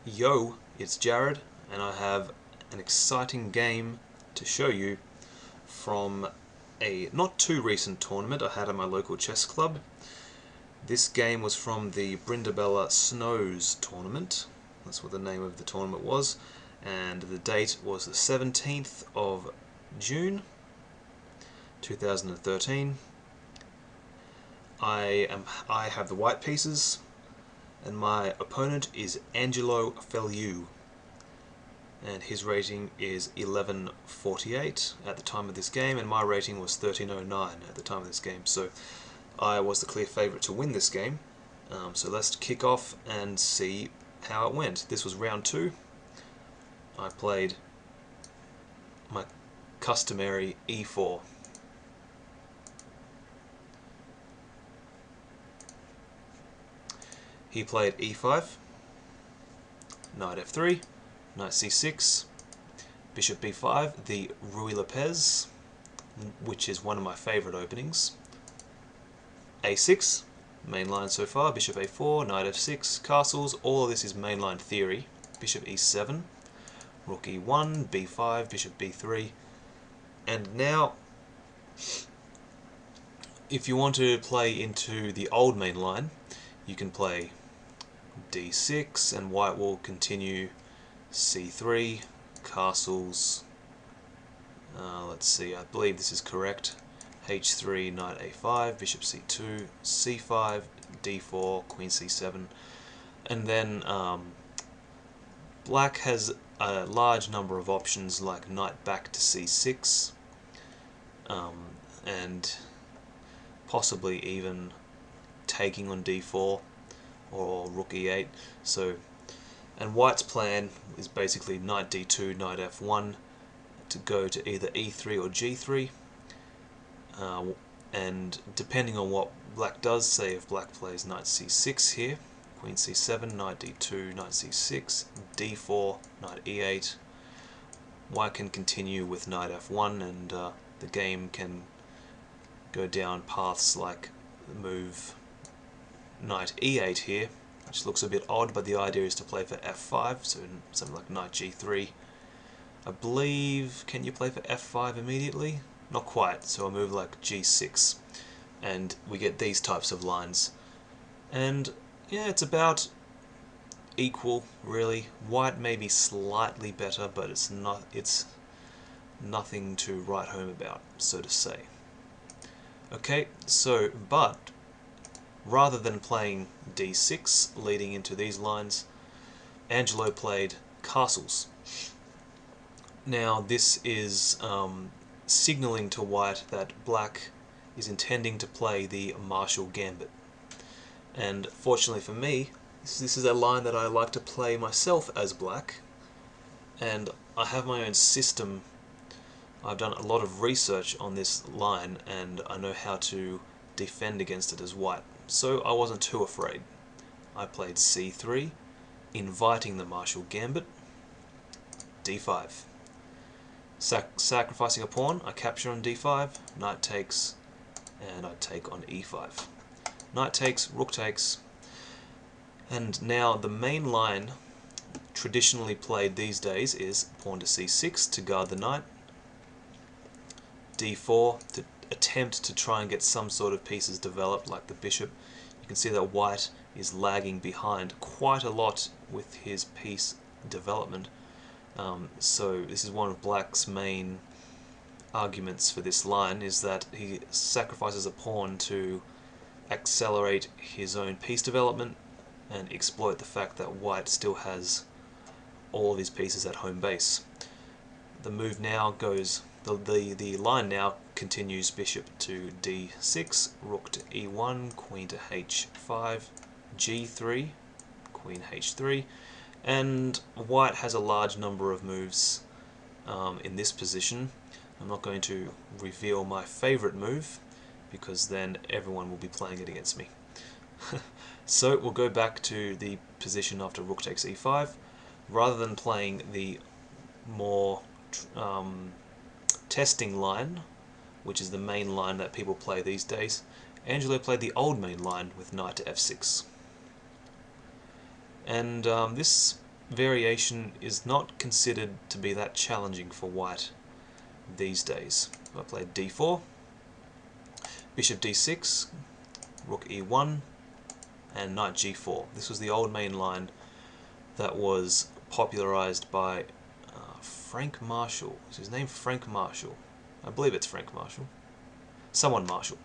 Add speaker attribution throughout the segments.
Speaker 1: Yo, it's Jared, and I have an exciting game to show you from a not too recent tournament I had at my local chess club. This game was from the Brindabella Snows tournament. That's what the name of the tournament was, and the date was the 17th of June 2013. I have the white pieces, and my opponent is Angelo Feliu, and his rating is 1148 at the time of this game, and my rating was 1309 at the time of this game, so I was the clear favourite to win this game. So let's kick off and see how it went. This was round 2. I played my customary e4. He played e5, knight f3, knight c6, bishop b5, the Ruy Lopez, which is one of my favourite openings. a6, main line so far, bishop a4, knight f6, castles, all of this is mainline theory. Bishop e7, rook e1, b5, bishop b3, and now if you want to play into the old main line, you can play d6 and white will continue c3, castles, let's see, I believe this is correct, h3, knight a5, bishop c2, c5, d4, queen c7, and then black has a large number of options like knight back to c6, and possibly even taking on d4 or rook e8. So, and white's plan is basically knight d2, knight f1 to go to either e3 or g3, and depending on what black does, say if black plays knight c6 here, queen c7, knight d2, knight c6, d4, knight e8, white can continue with knight f1, and the game can go down paths like the move knight e8 here, which looks a bit odd, but the idea is to play for f5, so something like knight g3. I believe, can you play for f5 immediately? Not quite, so a move like g6, and we get these types of lines. And yeah, it's about equal, really. White may be slightly better, but it's nothing to write home about, so to say. Okay, so, but rather than playing d6 leading into these lines, Angelo played castles. Now this is signalling to white that black is intending to play the Marshall Gambit. And fortunately for me, this is a line that I like to play myself as black, and I have my own system. I've done a lot of research on this line, and I know how to defend against it as white. So I wasn't too afraid. I played c3, inviting the Marshall Gambit, d5. Sacrificing a pawn, I capture on d5, knight takes, and I take on e5. Knight takes, rook takes, and now the main line traditionally played these days is pawn to c6 to guard the knight, d4 to attempt to try and get some sort of pieces developed like the bishop. You can see that white is lagging behind quite a lot with his piece development. So this is one of black's main arguments for this line, is that he sacrifices a pawn to accelerate his own piece development and exploit the fact that white still has all of his pieces at home base. The move now goes, the line now continues bishop to d6, rook to e1, queen to h5, g3, queen h3, and white has a large number of moves in this position. I'm not going to reveal my favourite move because then everyone will be playing it against me. So we'll go back to the position after rook takes e5. Rather than playing the more testing line, which is the main line that people play these days, Angelo played the old main line with knight to f6. And this variation is not considered to be that challenging for white these days. I played d4, bishop d6, rook e1, and knight g4. This was the old main line that was popularized by Frank Marshall. Is his name Frank Marshall? I believe it's Frank Marshall. Someone Marshall.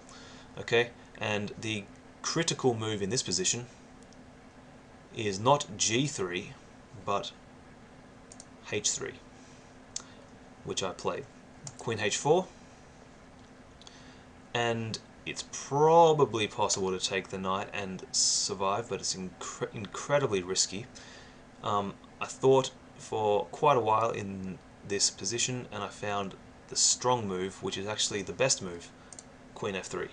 Speaker 1: Okay, and the critical move in this position is not g3, but h3, which I played. Queen h4, and it's probably possible to take the knight and survive, but it's incredibly risky. I thought for quite a while in this position, and I found the strong move, which is actually the best move, Queen f3.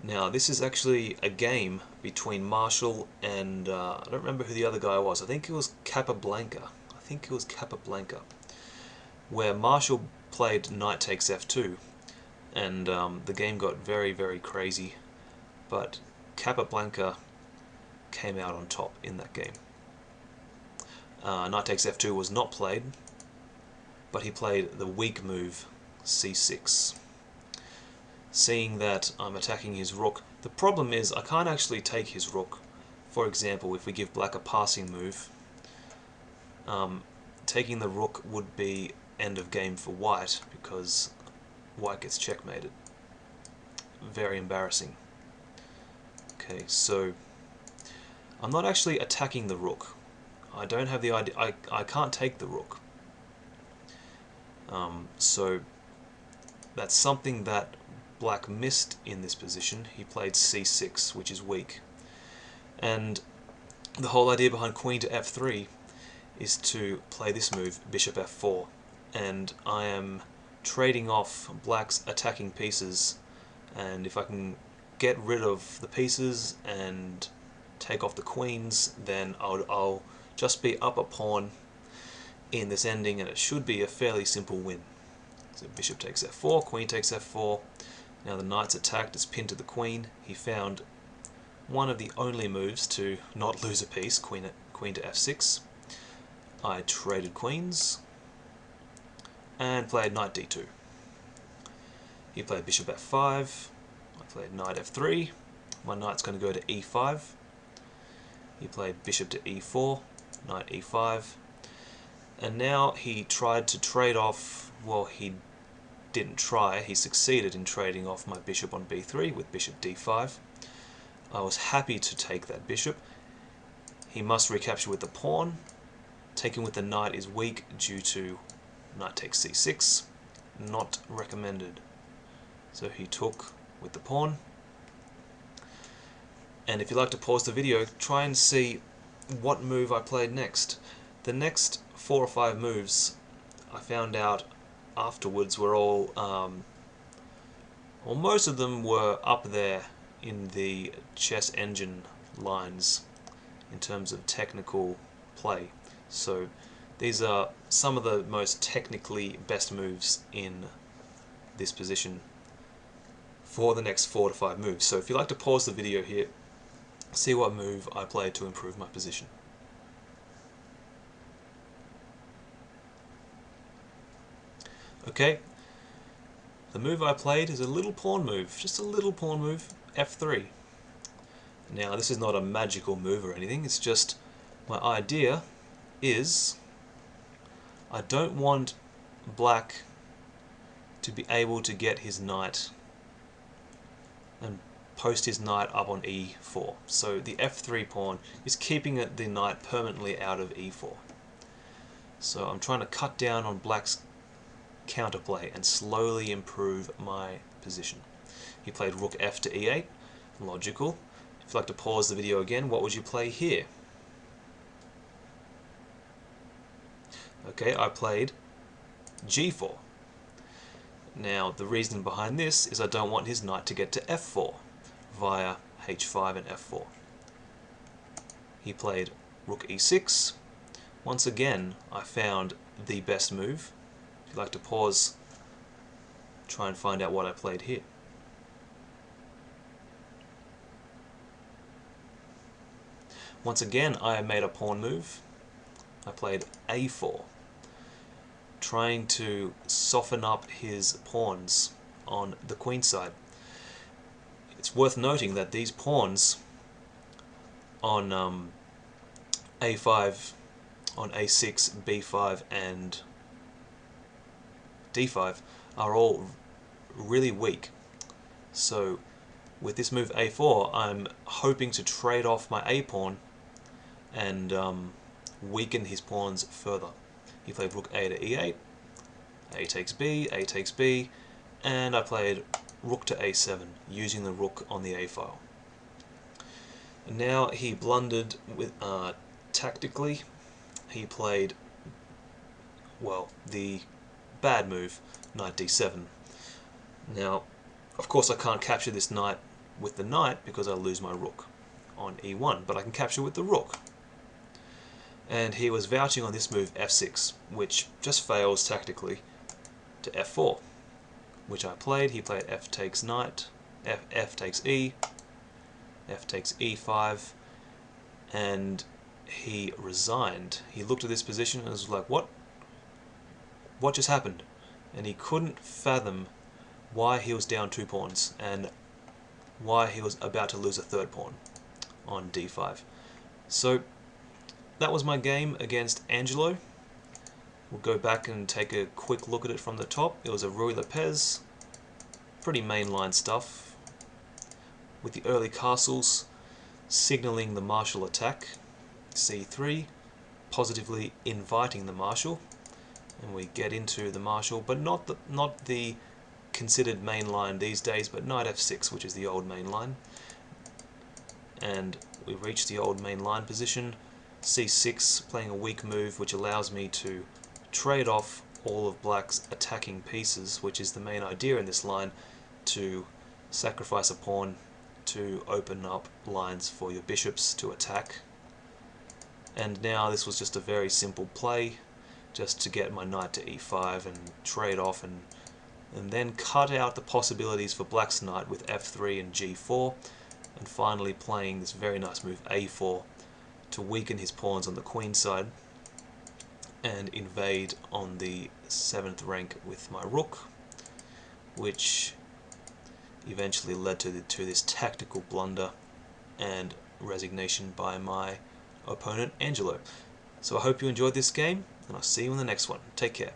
Speaker 1: Now this is actually a game between Marshall and I don't remember who the other guy was. I think it was Capablanca. Where Marshall played knight takes f2, and the game got very, very crazy, but Capablanca came out on top in that game. Knight takes f2 was not played, but he played the weak move c6. Seeing that I'm attacking his rook, the problem is I can't actually take his rook. For example, if we give black a passing move, taking the rook would be end of game for white, because white gets checkmated. Very embarrassing. Okay, so I'm not actually attacking the rook. I don't have the idea. I can't take the rook. So that's something that black missed in this position. He played c6, which is weak. And the whole idea behind queen to f3 is to play this move, bishop f4. And I am trading off black's attacking pieces, and if I can get rid of the pieces and take off the queens, then I'll just be up a pawn in this ending, and it should be a fairly simple win. So bishop takes f4, queen takes f4. Now the knight's attacked, it's pinned to the queen. He found one of the only moves to not lose a piece, queen to f6. I traded queens and played knight d2. He played bishop f5, I played knight f3, my knight's going to go to e5. He played bishop to e4, knight e5, and now he tried to trade off, well, he didn't try, he succeeded in trading off my bishop on b3 with bishop d5. I was happy to take that bishop. He must recapture with the pawn. Taking with the knight is weak due to knight takes c6, not recommended. So he took with the pawn. And if you'd like to pause the video, try and see what move I played next. The next 4 or 5 moves I found out afterwards were all, well, most of them were up there in the chess engine lines in terms of technical play. So these are some of the most technically best moves in this position for the next 4 to 5 moves. So if you'd like to pause the video here, see what move I played to improve my position. Okay, the move I played is a little pawn move, just a little pawn move, f3. Now this is not a magical move or anything, it's just my idea is I don't want black to be able to get his knight and post his knight up on e4. So the f3 pawn is keeping the knight permanently out of e4. So I'm trying to cut down on black's counterplay and slowly improve my position. He played rook f to e8, logical. If you'd like to pause the video again, what would you play here? Okay, I played g4. Now the reason behind this is I don't want his knight to get to f4 via h5 and f4. He played rook e6. Once again, I found the best move. If you'd like to pause, try and find out what I played here. Once again, I made a pawn move. I played a4, trying to soften up his pawns on the queen side. It's worth noting that these pawns on a5, on a6, b5 and d5 are all really weak. So with this move a4, I'm hoping to trade off my a pawn and weaken his pawns further. He played rook a to e8, a takes b, and I played rook to a7, using the rook on the a file. And now he blundered with tactically. He played, well, the bad move, knight d7. Now, of course, I can't capture this knight with the knight because I lose my rook on e1, but I can capture with the rook. And he was vouching on this move f6, which just fails tactically, to f4, which I played. He played f takes knight, f takes e, f takes e5, and he resigned. He looked at this position and was like, what just happened? And he couldn't fathom why he was down 2 pawns and why he was about to lose a third pawn on d5. So that was my game against Angelo. We'll go back and take a quick look at it from the top. It was a Ruy Lopez, pretty mainline stuff, with the early castles signaling the marshal attack, c3, positively inviting the marshal, and we get into the marshal, but not the considered main line these days, but knight f6, which is the old main line. And we reach the old main line position, c6, playing a weak move which allows me to trade off all of black's attacking pieces, which is the main idea in this line, to sacrifice a pawn to open up lines for your bishops to attack. And now this was just a very simple play, just to get my knight to e5 and trade off, and then cut out the possibilities for black's knight with f3 and g4, and finally playing this very nice move a4 to weaken his pawns on the queen side and invade on the 7th rank with my rook, which eventually led to this tactical blunder and resignation by my opponent Angelo. So I hope you enjoyed this game, and I'll see you in the next one. Take care.